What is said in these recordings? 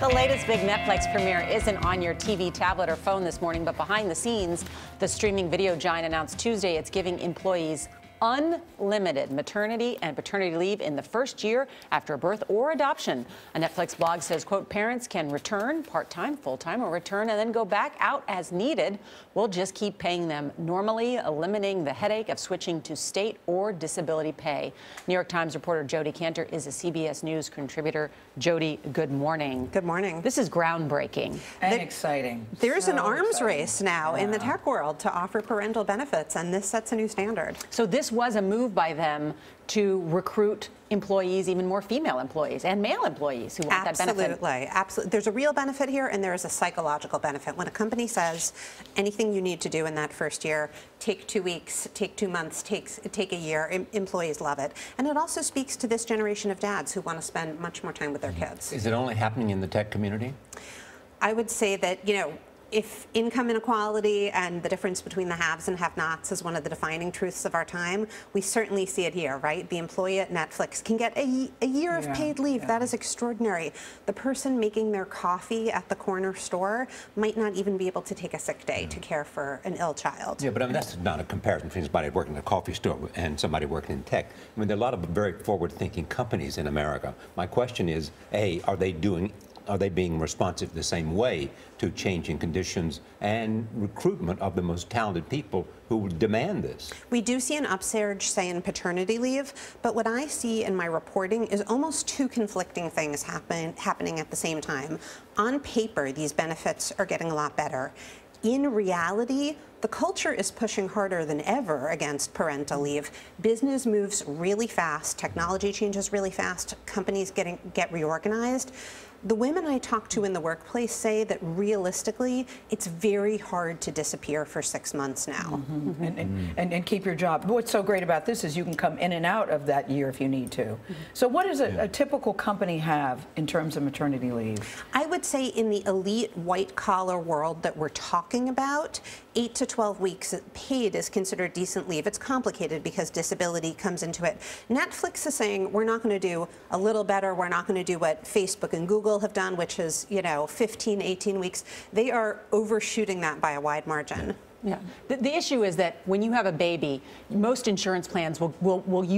The latest big Netflix premiere isn't on your TV, tablet, or phone this morning, but behind the scenes, the streaming video giant announced Tuesday it's giving employees unlimited maternity and paternity leave in the first year after a birth or adoption. A Netflix blog says, quote, parents can return part-time, full-time, or return and then go back out as needed. We'll just keep paying them normally, eliminating the headache of switching to state or disability pay. New York Times reporter Jodi Kantor is a CBS News contributor. Jodi, good morning. Good morning. This is groundbreaking. And exciting. There's an arms race now in the tech world to offer parental benefits, and this sets a new standard. So this was a move by them to recruit employees, even more female employees and male employees who want that benefit. Absolutely. There's a real benefit here, and there is a psychological benefit. When a company says anything you need to do in that first year, take 2 weeks, take 2 months, take a year, employees love it. And it also speaks to this generation of dads who want to spend much more time with their kids. Is it only happening in the tech community? I would say that, if income inequality and the difference between the haves and have-nots is one of the defining truths of our time, we certainly see it here, right? The employee at Netflix can get a year of paid leave. That is extraordinary. The person making their coffee at the corner store might not even be able to take a sick day to care for an ill child. Yeah, but I mean, that's not a comparison between somebody working in a coffee store and somebody working in tech. I mean, there are a lot of very forward-thinking companies in America. My question is, A, are they being responsive the same way to changing conditions and recruitment of the most talented people who demand this? We do see an upsurge, say, in paternity leave, but what I see in my reporting is almost two conflicting things happening at the same time. On paper, these benefits are getting a lot better. In reality, the culture is pushing harder than ever against parental leave. Business moves really fast, technology changes really fast, companies get reorganized. The women I talk to in the workplace say that realistically, it's very hard to disappear for 6 months now. And keep your job. What's so great about this is you can come in and out of that year if you need to. So what does a typical company have in terms of maternity leave? I would say in the elite white-collar world that we're talking about, 8 to 12 weeks paid is considered decent leave. It's complicated because disability comes into it. Netflix is saying we're not going to do a little better. We're not going to do what Facebook and Google have done, which is, 15, 18 weeks. They are overshooting that by a wide margin. Yeah. The issue is that when you have a baby, most insurance plans you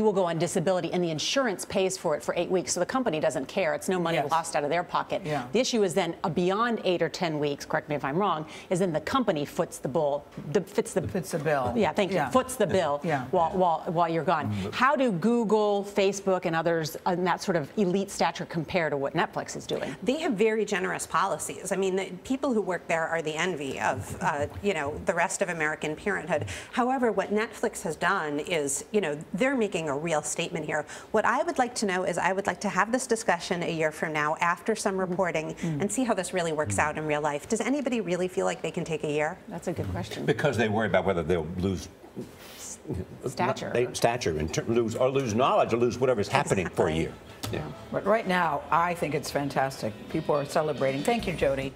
will go on disability, and the insurance pays for it for 8 weeks, so the company doesn't care. It's no money lost out of their pocket. Yeah. The issue is then beyond 8 or 10 weeks. Correct me if I'm wrong. Is then the company foots the bill. Foots the bill. Yeah, thank you. Foots the bill while you're gone. How do Google, Facebook, and others in that sort of elite stature compare to what Netflix is doing? They have very generous policies. I mean, the people who work there are the envy of the rest of American parenthood. However, what Netflix has done is, they're making a real statement here. What I would like to know is I would like to have this discussion a year from now after some reporting and see how this really works out in real life. Does anybody really feel like they can take a year? That's a good question. Because they worry about whether they'll lose stature and lose knowledge or lose whatever's happening for a year. But right now, I think it's fantastic. People are celebrating. Thank you, Jodi.